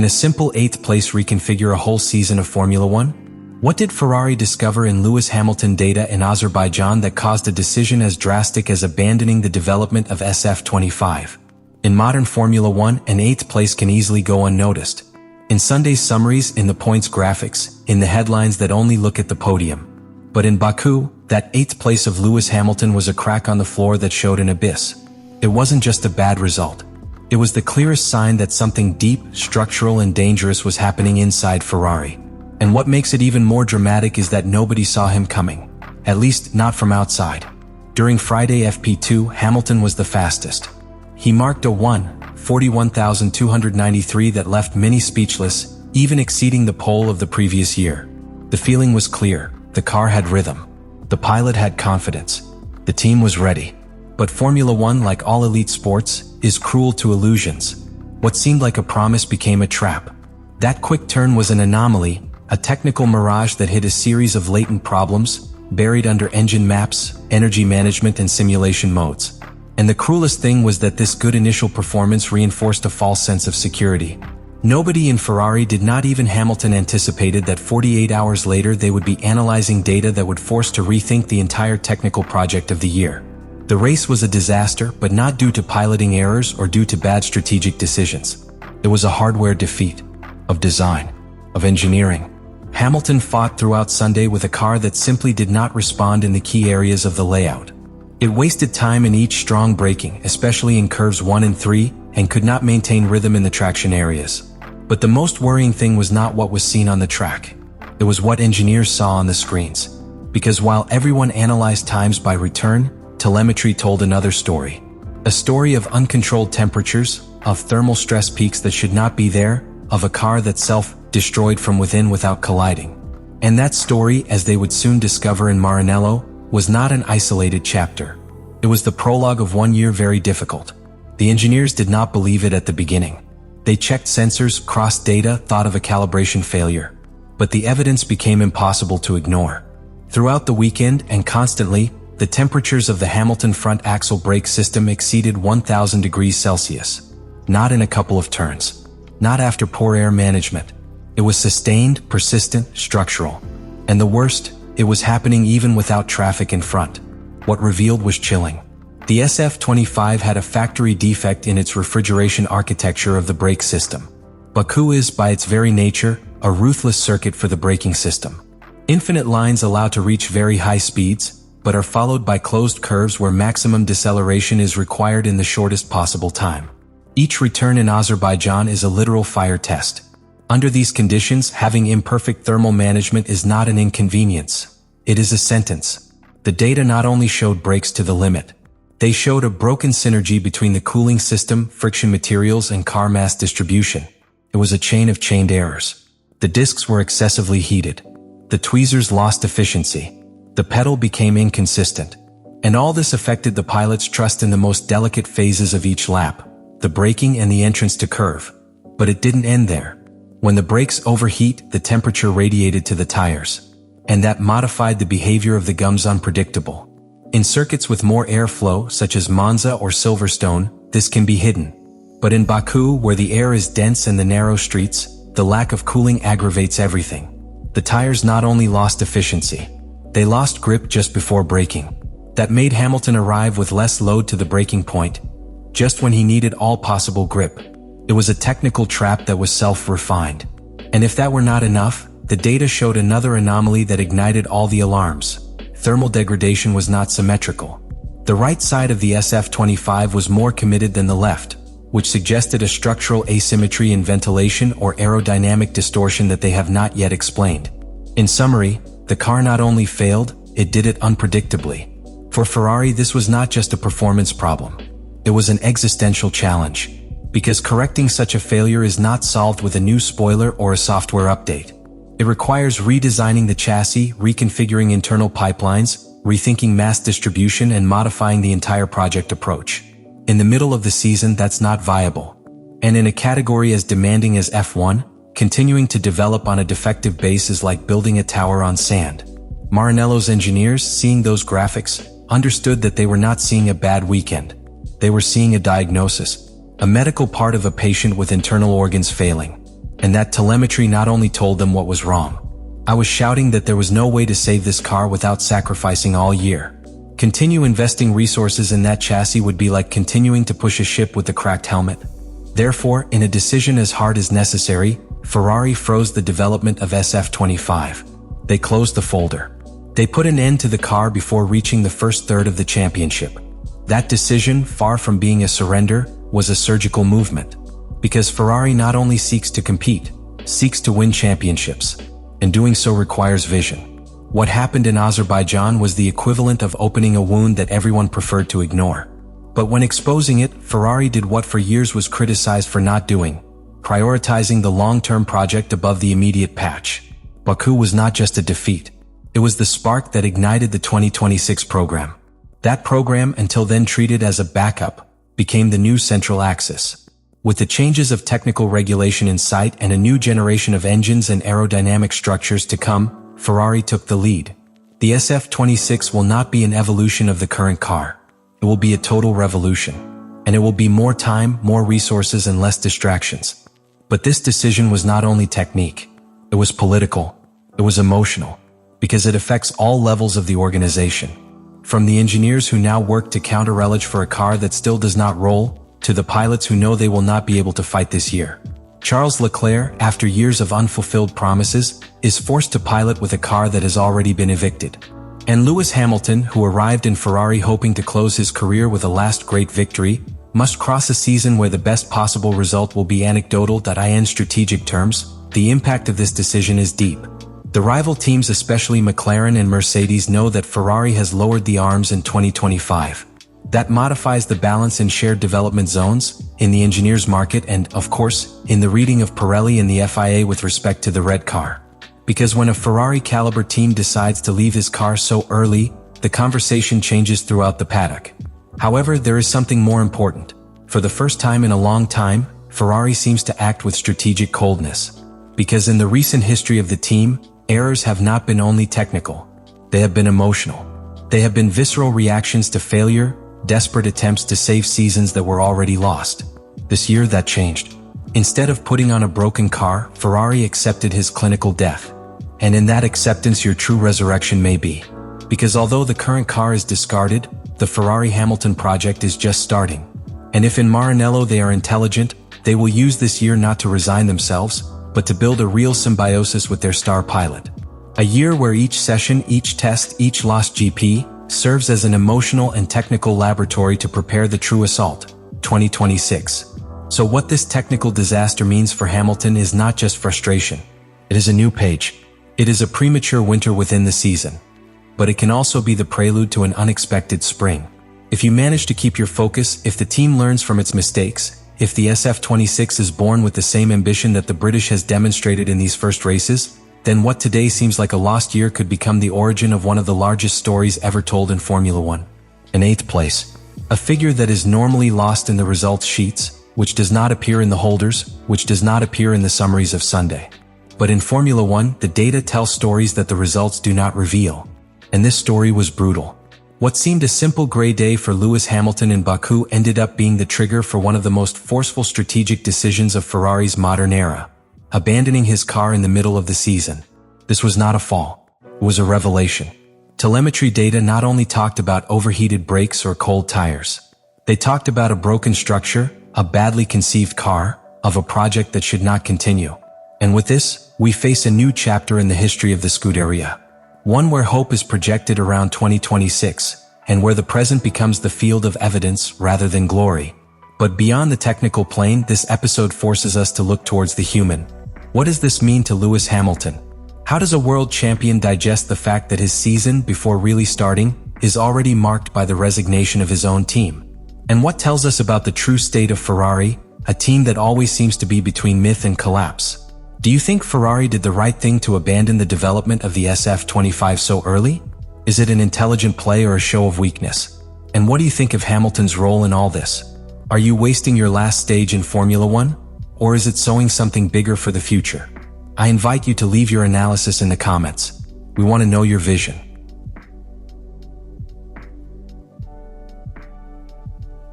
Can a simple 8th place reconfigure a whole season of Formula One? What did Ferrari discover in Lewis Hamilton data in Azerbaijan that caused a decision as drastic as abandoning the development of SF25? In modern Formula One, an 8th place can easily go unnoticed. In Sunday's summaries, in the points graphics, in the headlines that only look at the podium. But in Baku, that 8th place of Lewis Hamilton was a crack on the floor that showed an abyss. It wasn't just a bad result. It was the clearest sign that something deep, structural, and dangerous was happening inside Ferrari. And what makes it even more dramatic is that nobody saw him coming. At least, not from outside. During Friday FP2, Hamilton was the fastest. He marked a 1:41,293 that left many speechless, even exceeding the pole of the previous year. The feeling was clear. The car had rhythm. The pilot had confidence. The team was ready. But Formula One, like all elite sports, is cruel to illusions. What seemed like a promise became a trap. That quick turn was an anomaly, a technical mirage that hid a series of latent problems, buried under engine maps, energy management, and simulation modes. And the cruelest thing was that this good initial performance reinforced a false sense of security. Nobody in Ferrari, did not even Hamilton, anticipated that 48 hours later they would be analyzing data that would force to rethink the entire technical project of the year. The race was a disaster, but not due to piloting errors or due to bad strategic decisions. It was a hardware defeat. Of design. Of engineering. Hamilton fought throughout Sunday with a car that simply did not respond in the key areas of the layout. It wasted time in each strong braking, especially in curves 1 and 3, and could not maintain rhythm in the traction areas. But the most worrying thing was not what was seen on the track. It was what engineers saw on the screens. Because while everyone analyzed times by return, telemetry told another story. A story of uncontrolled temperatures, of thermal stress peaks that should not be there, of a car that self-destroyed from within without colliding. And that story, as they would soon discover in Maranello, was not an isolated chapter. It was the prologue of one year very difficult. The engineers did not believe it at the beginning. They checked sensors, crossed data, thought of a calibration failure. But the evidence became impossible to ignore. Throughout the weekend, and constantly, the temperatures of the Hamilton front axle brake system exceeded 1,000 degrees Celsius. Not in a couple of turns. Not after poor air management. It was sustained, persistent, structural. And the worst, it was happening even without traffic in front. What revealed was chilling. The SF25 had a factory defect in its refrigeration architecture of the brake system. Baku is, by its very nature, a ruthless circuit for the braking system. Infinite lines allow to reach very high speeds, but are followed by closed curves where maximum deceleration is required in the shortest possible time. Each return in Azerbaijan is a literal fire test. Under these conditions, having imperfect thermal management is not an inconvenience. It is a sentence. The data not only showed brakes to the limit. They showed a broken synergy between the cooling system, friction materials, and car mass distribution. It was a chain of chained errors. The discs were excessively heated. The tweezers lost efficiency. The pedal became inconsistent. And all this affected the pilot's trust in the most delicate phases of each lap, the braking and the entrance to curve. But it didn't end there. When the brakes overheat, the temperature radiated to the tires. And that modified the behavior of the gums unpredictable. In circuits with more airflow, such as Monza or Silverstone, this can be hidden. But in Baku, where the air is dense and the narrow streets, the lack of cooling aggravates everything. The tires not only lost efficiency, they lost grip just before braking. That made Hamilton arrive with less load to the braking point, just when he needed all possible grip. It was a technical trap that was self-refined. And if that were not enough, the data showed another anomaly that ignited all the alarms. Thermal degradation was not symmetrical. The right side of the SF25 was more committed than the left, which suggested a structural asymmetry in ventilation or aerodynamic distortion that they have not yet explained. In summary, the car not only failed, it did it unpredictably. For Ferrari, this was not just a performance problem. It was an existential challenge. Because correcting such a failure is not solved with a new spoiler or a software update. It requires redesigning the chassis, reconfiguring internal pipelines, rethinking mass distribution, and modifying the entire project approach. In the middle of the season, that's not viable. And in a category as demanding as F1, continuing to develop on a defective base is like building a tower on sand. Maranello's engineers, seeing those graphics, understood that they were not seeing a bad weekend. They were seeing a diagnosis, a medical part of a patient with internal organs failing. And that telemetry not only told them what was wrong. I was shouting that there was no way to save this car without sacrificing all year. Continue investing resources in that chassis would be like continuing to push a ship with a cracked helmet. Therefore, in a decision as hard as necessary, Ferrari froze the development of SF25. They closed the folder. They put an end to the car before reaching the first third of the championship. That decision, far from being a surrender, was a surgical movement. Because Ferrari not only seeks to compete, seeks to win championships. And doing so requires vision. What happened in Azerbaijan was the equivalent of opening a wound that everyone preferred to ignore. But when exposing it, Ferrari did what for years was criticized for not doing, prioritizing the long-term project above the immediate patch. Baku was not just a defeat. It was the spark that ignited the 2026 program. That program, until then treated as a backup, became the new central axis. With the changes of technical regulation in sight and a new generation of engines and aerodynamic structures to come, Ferrari took the lead. The SF26 will not be an evolution of the current car. It will be a total revolution. And it will be more time, more resources, and less distractions. But this decision was not only technique. It was political. It was emotional. Because it affects all levels of the organization. From the engineers who now work to counter-relish for a car that still does not roll, to the pilots who know they will not be able to fight this year. Charles Leclerc, after years of unfulfilled promises, is forced to pilot with a car that has already been evicted. And Lewis Hamilton, who arrived in Ferrari hoping to close his career with a last great victory, must cross a season where the best possible result will be anecdotal. In strategic terms, the impact of this decision is deep. The rival teams, especially McLaren and Mercedes, know that Ferrari has lowered the arms in 2025. That modifies the balance in shared development zones, in the engineers market and, of course, in the reading of Pirelli and the FIA with respect to the red car. Because when a Ferrari-caliber team decides to leave his car so early, the conversation changes throughout the paddock. However, there is something more important. For the first time in a long time, Ferrari seems to act with strategic coldness. Because in the recent history of the team, errors have not been only technical. They have been emotional. They have been visceral reactions to failure, desperate attempts to save seasons that were already lost. This year that changed. Instead of putting on a broken car, Ferrari accepted his clinical death. And in that acceptance your true resurrection may be. Because although the current car is discarded, the Ferrari-Hamilton project is just starting. And if in Maranello they are intelligent, they will use this year not to resign themselves, but to build a real symbiosis with their star pilot. A year where each session, each test, each lost GP, serves as an emotional and technical laboratory to prepare the true assault, 2026. So what this technical disaster means for Hamilton is not just frustration. It is a new page. It is a premature winter within the season. But it can also be the prelude to an unexpected spring. If you manage to keep your focus, if the team learns from its mistakes, if the SF26 is born with the same ambition that the British has demonstrated in these first races, then what today seems like a lost year could become the origin of one of the largest stories ever told in Formula One. An 8th place. A figure that is normally lost in the results sheets, which does not appear in the holders, which does not appear in the summaries of Sunday. But in Formula One, the data tells stories that the results do not reveal. And this story was brutal. What seemed a simple gray day for Lewis Hamilton in Baku ended up being the trigger for one of the most forceful strategic decisions of Ferrari's modern era. Abandoning his car in the middle of the season. This was not a fall. It was a revelation. Telemetry data not only talked about overheated brakes or cold tires. They talked about a broken structure, a badly conceived car, of a project that should not continue. And with this, we face a new chapter in the history of the Scuderia. One where hope is projected around 2026, and where the present becomes the field of evidence rather than glory. But beyond the technical plane, this episode forces us to look towards the human. What does this mean to Lewis Hamilton? How does a world champion digest the fact that his season, before really starting, is already marked by the resignation of his own team? And what tells us about the true state of Ferrari, a team that always seems to be between myth and collapse? Do you think Ferrari did the right thing to abandon the development of the SF25 so early? Is it an intelligent play or a show of weakness? And what do you think of Hamilton's role in all this? Are you wasting your last stage in Formula One? Or is it sowing something bigger for the future? I invite you to leave your analysis in the comments. We want to know your vision.